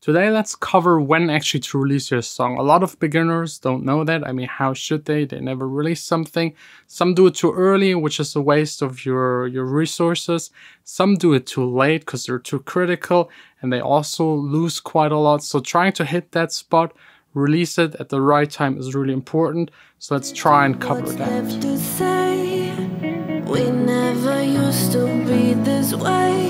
Today, let's cover when actually to release your song. A lot of beginners don't know that. I mean, how should they? They never release something. Some do it too early, which is a waste of your resources. Some do it too late because they're too critical and they also lose quite a lot. So trying to hit that spot, release it at the right time is really important. So let's try and cover that. We never used to be this way.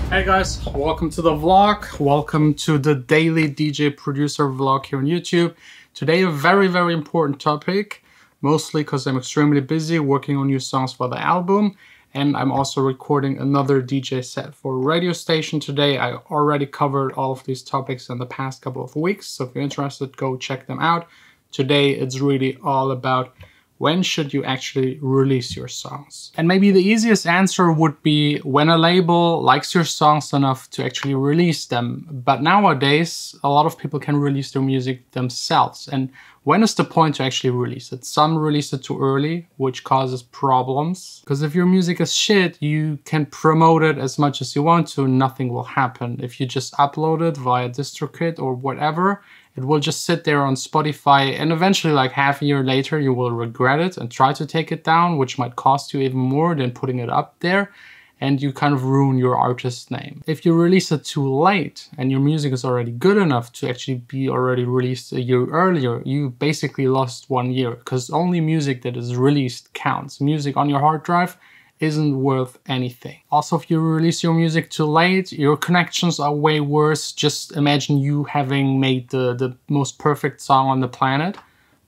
Hey guys, welcome to the vlog. Welcome to the daily DJ producer vlog here on YouTube. Today a very important topic, mostly because I'm extremely busy working on new songs for the album, and I'm also recording another DJ set for a radio station today. I already covered all of these topics in the past couple of weeks, so if you're interested, go check them out. Today it's really all about when should you actually release your songs? And maybe the easiest answer would be when a label likes your songs enough to actually release them. But nowadays, a lot of people can release their music themselves. And when is the point to actually release it? Some release it too early, which causes problems. Because if your music is shit, you can promote it as much as you want to, nothing will happen. If you just upload it via DistroKid or whatever, it will just sit there on Spotify, and eventually, like half a year later, you will regret it and try to take it down, which might cost you even more than putting it up there, and you kind of ruin your artist's name. If you release it too late and your music is already good enough to actually be already released a year earlier, you basically lost 1 year, because only music that is released counts. Music on your hard drive isn't worth anything. Also, if you release your music too late, your connections are way worse. Just imagine you having made the most perfect song on the planet,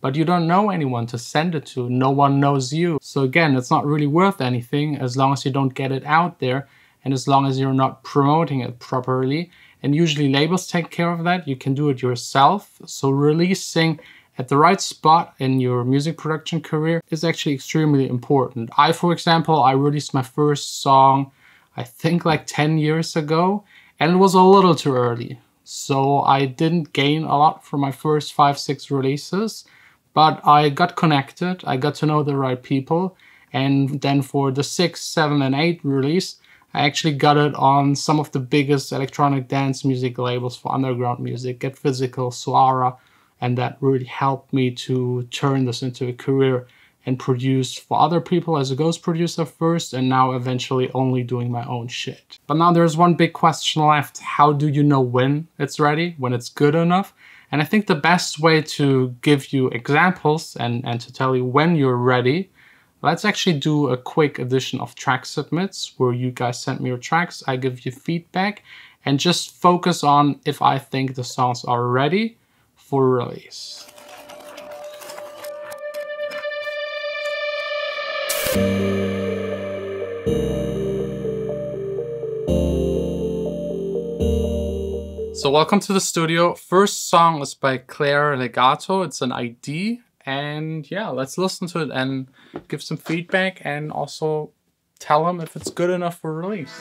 but you don't know anyone to send it to. No one knows you. So again, it's not really worth anything as long as you don't get it out there and as long as you're not promoting it properly. And usually labels take care of that. You can do it yourself. So releasing at the right spot in your music production career is actually extremely important. For example, I released my first song, I think like 10 years ago, and it was a little too early. So I didn't gain a lot from my first 5-6 releases, but I got connected, I got to know the right people, and then for the 6, 7, and 8 release, I actually got it on some of the biggest electronic dance music labels for underground music, Get Physical, Suara, and that really helped me to turn this into a career and produce for other people as a ghost producer first, and now eventually only doing my own shit. But now there's one big question left. How do you know when it's ready, when it's good enough? And I think the best way to give you examples and to tell you when you're ready, let's actually do a quick edition of track submits where you guys send me your tracks, I give you feedback, and just focus on if I think the songs are ready for release. So welcome to the studio. First song is by Claire Legato. It's an ID, and yeah, let's listen to it and give some feedback and also tell them if it's good enough for release.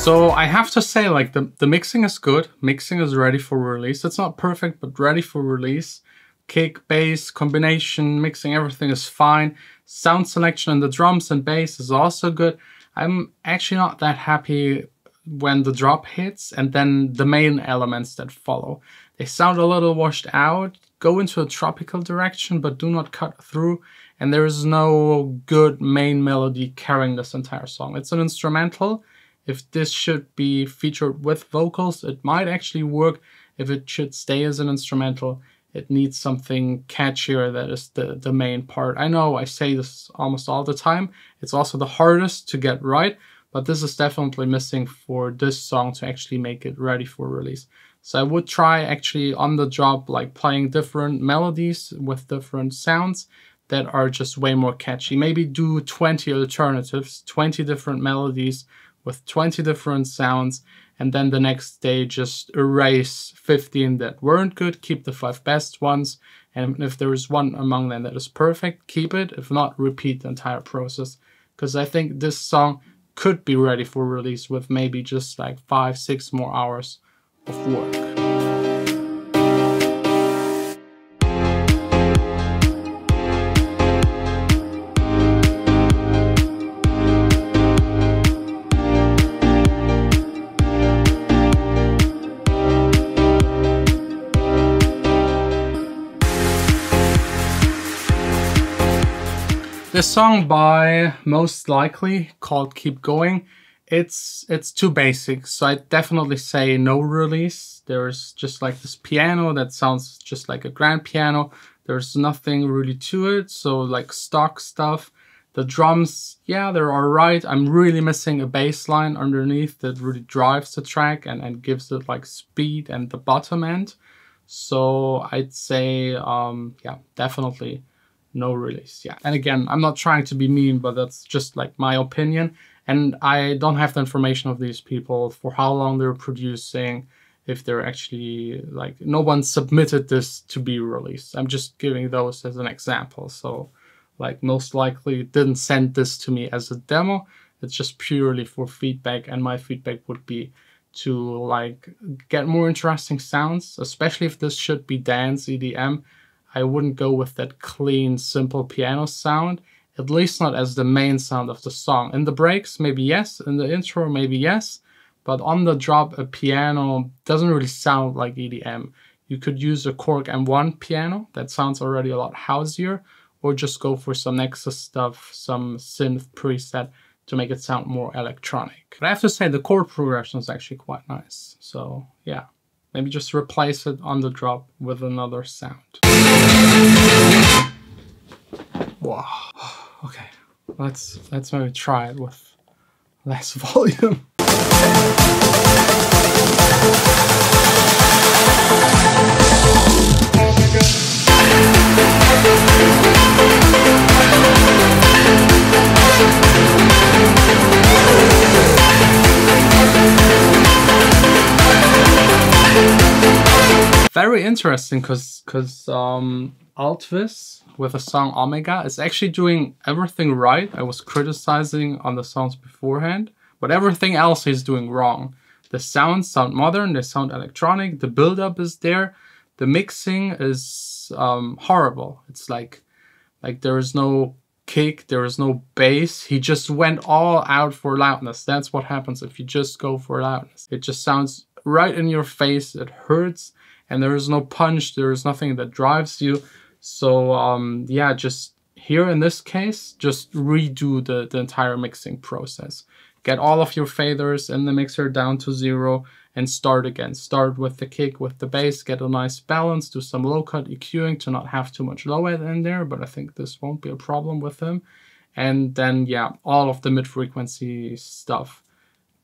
So I have to say, like, the mixing is good. Mixing is ready for release. It's not perfect, but ready for release. Kick, bass, combination, mixing, everything is fine. Sound selection in the drums and bass is also good. I'm actually not that happy when the drop hits and then the main elements that follow. They sound a little washed out, go into a tropical direction, but do not cut through. And there is no good main melody carrying this entire song. It's an instrumental. If this should be featured with vocals, it might actually work. If it should stay as an instrumental, it needs something catchier that is the main part. I know I say this almost all the time. It's also the hardest to get right, but this is definitely missing for this song to actually make it ready for release. So I would try actually on the job, like playing different melodies with different sounds. that are just way more catchy. Maybe do 20 alternatives, 20 different melodies with 20 different sounds, and then the next day just erase 15 that weren't good, keep the 5 best ones, and if there is one among them that is perfect, keep it. If not, repeat the entire process. Because I think this song could be ready for release with maybe just like 5-6 more hours of work. This song by Most Likely, called Keep Going, it's too basic, so I definitely say no release. There's just like this piano that sounds just like a grand piano. There's nothing really to it, so like stock stuff. The drums, yeah, they're alright. I'm really missing a bass line underneath that really drives the track and gives it like speed and the bottom end. So I'd say, yeah, definitely no release. Yeah, and again, I'm not trying to be mean, but that's just like my opinion, and I don't have the information of these people for how long they're producing, if they're actually like, no one submitted this to be released. I'm just giving those as an example. So like Most Likely didn't send this to me as a demo. It's just purely for feedback, and my feedback would be to like get more interesting sounds, especially if this should be dance EDM. I wouldn't go with that clean, simple piano sound, at least not as the main sound of the song. In the breaks, maybe yes. In the intro, maybe yes. But on the drop, a piano doesn't really sound like EDM. You could use a Korg M1 piano, that sounds already a lot houseier, or just go for some Nexus stuff, some synth preset to make it sound more electronic. But I have to say the chord progression is actually quite nice. So yeah, maybe just replace it on the drop with another sound. Wow. Okay, let's maybe try it with less volume. Very interesting, because Altvis with the song Omega is actually doing everything right. I was criticizing on the songs beforehand, but everything else he's doing wrong. The sounds sound modern, they sound electronic, the build-up is there, the mixing is horrible. It's like there is no kick, there is no bass. He just went all out for loudness. That's what happens if you just go for loudness. It just sounds right in your face, it hurts, and there is no punch, there is nothing that drives you. So yeah, just here in this case, just redo the entire mixing process. Get all of your faders in the mixer down to 0 and start again. Start with the kick, with the bass, get a nice balance, do some low cut EQing to not have too much low end in there, but I think this won't be a problem with him. And then yeah, all of the mid-frequency stuff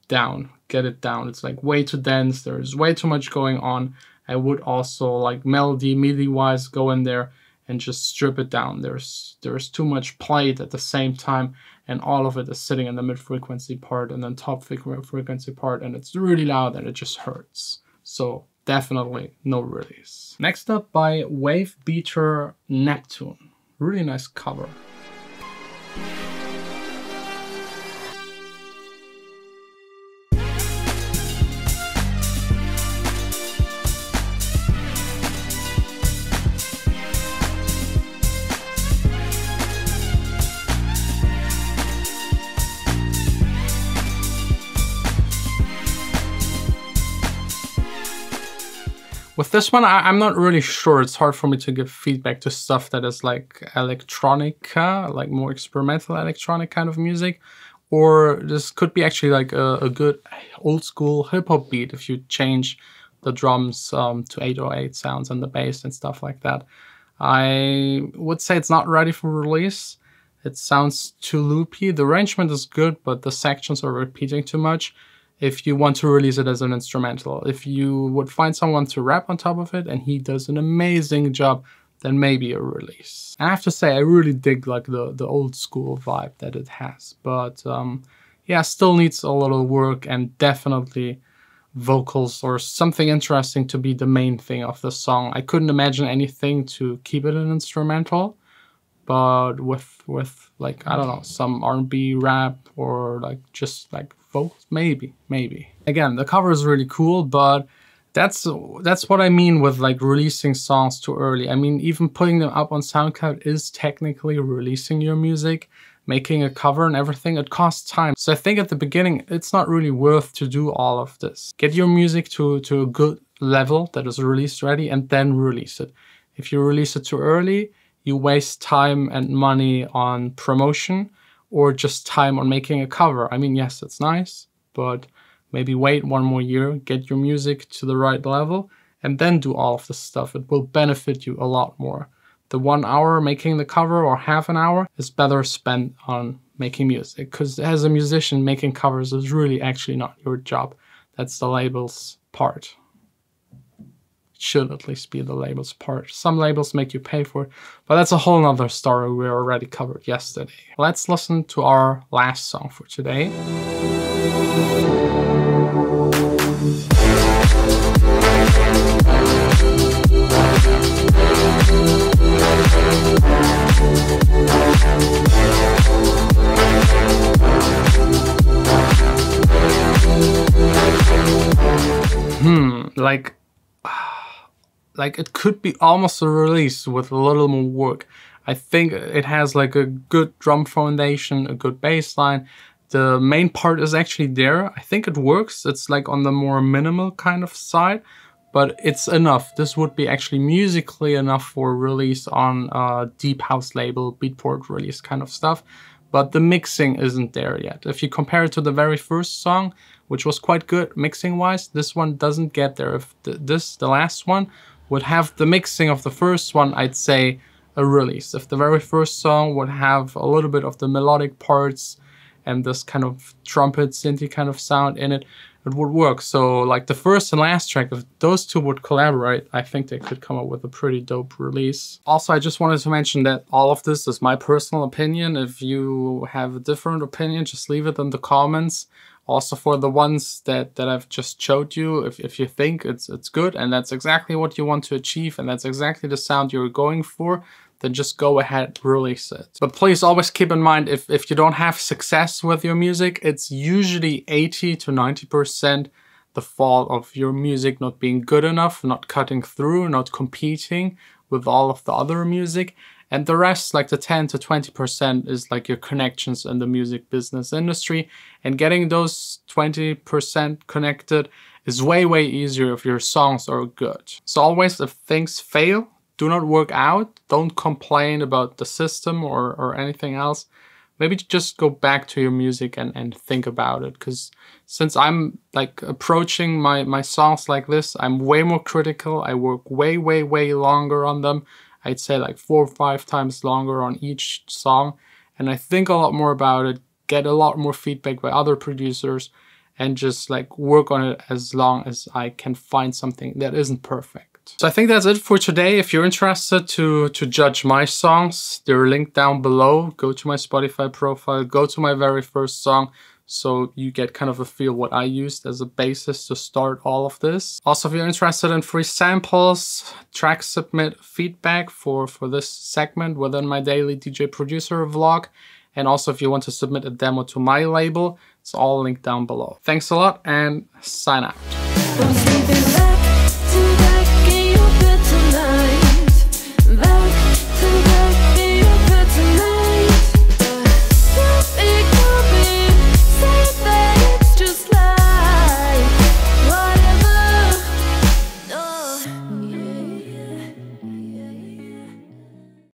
down, get it down. It's like way too dense, there's way too much going on. I would also like melody, MIDI wise, go in there and just strip it down. There's too much played at the same time, and all of it is sitting in the mid-frequency part and then top frequency part, and it's really loud and it just hurts. So definitely no release. Next up by Wave Beater Neptune. Really nice cover. With this one, I'm not really sure. It's hard for me to give feedback to stuff that is like electronica, like more experimental electronic kind of music. Or this could be actually like a good old school hip hop beat if you change the drums to 808 sounds and the bass and stuff like that. I would say it's not ready for release. It sounds too loopy. The arrangement is good, but the sections are repeating too much. If you want to release it as an instrumental, if you would find someone to rap on top of it, and he does an amazing job, then maybe a release. And I have to say, I really dig like the old school vibe that it has. But yeah, still needs a little work, and definitely vocals or something interesting to be the main thing of the song. I couldn't imagine anything to keep it an instrumental, but with like, I don't know, some R&B rap or like just like vocals, maybe. Again, the cover is really cool, but that's what I mean with like releasing songs too early. I mean, even putting them up on SoundCloud is technically releasing your music. Making a cover and everything, it costs time. So I think at the beginning, it's not really worth to do all of this. Get your music to a good level that is release ready, and then release it. If you release it too early, you waste time and money on promotion or just time on making a cover. I mean, yes, it's nice, but maybe wait 1 more year, get your music to the right level, and then do all of this stuff. It will benefit you a lot more. The 1 hour making the cover or half an hour is better spent on making music, because as a musician, making covers is really actually not your job. That's the label's part. It should at least be the label's part. Some labels make you pay for it, but that's a whole nother story we already covered yesterday. Let's listen to our last song for today. Like it could be almost a release with a little more work. I think it has like a good drum foundation, a good bass line. The main part is actually there. I think it works. It's like on the more minimal kind of side, but it's enough. This would be actually musically enough for release on a deep house label, Beatport release kind of stuff. But the mixing isn't there yet. If you compare it to the very first song, which was quite good mixing-wise, this one doesn't get there. If the last one would have the mixing of the first one, I'd say a release. If the very first song would have a little bit of the melodic parts and this kind of trumpet, synthy kind of sound in it, it would work. So like the first and last track, if those two would collaborate, I think they could come up with a pretty dope release. Also, I just wanted to mention that all of this is my personal opinion. If you have a different opinion, just leave it in the comments. Also for the ones that I've just showed you, if you think it's good and that's exactly what you want to achieve and that's exactly the sound you're going for, then just go ahead, release it. But please always keep in mind, if you don't have success with your music, it's usually 80 to 90% the fault of your music not being good enough, not cutting through, not competing with all of the other music. And the rest, like the 10 to 20%, is like your connections in the music business industry. And getting those 20% connected is way, way easier if your songs are good. So always, if things fail, do not work out. Don't complain about the system or anything else. Maybe just go back to your music and think about it. Because since I'm like approaching my songs like this, I'm way more critical. I work way, way, way longer on them. I'd say like 4 or 5 times longer on each song. And I think a lot more about it, get a lot more feedback by other producers, and just like work on it as long as I can find something that isn't perfect. So I think that's it for today. If you're interested to judge my songs, they're linked down below. Go to my Spotify profile, go to my very first song, so you get kind of a feel what I used as a basis to start all of this. Also, if you're interested in free samples, track submit feedback for this segment within my daily DJ producer vlog. And also if you want to submit a demo to my label, it's all linked down below. Thanks a lot and sign out.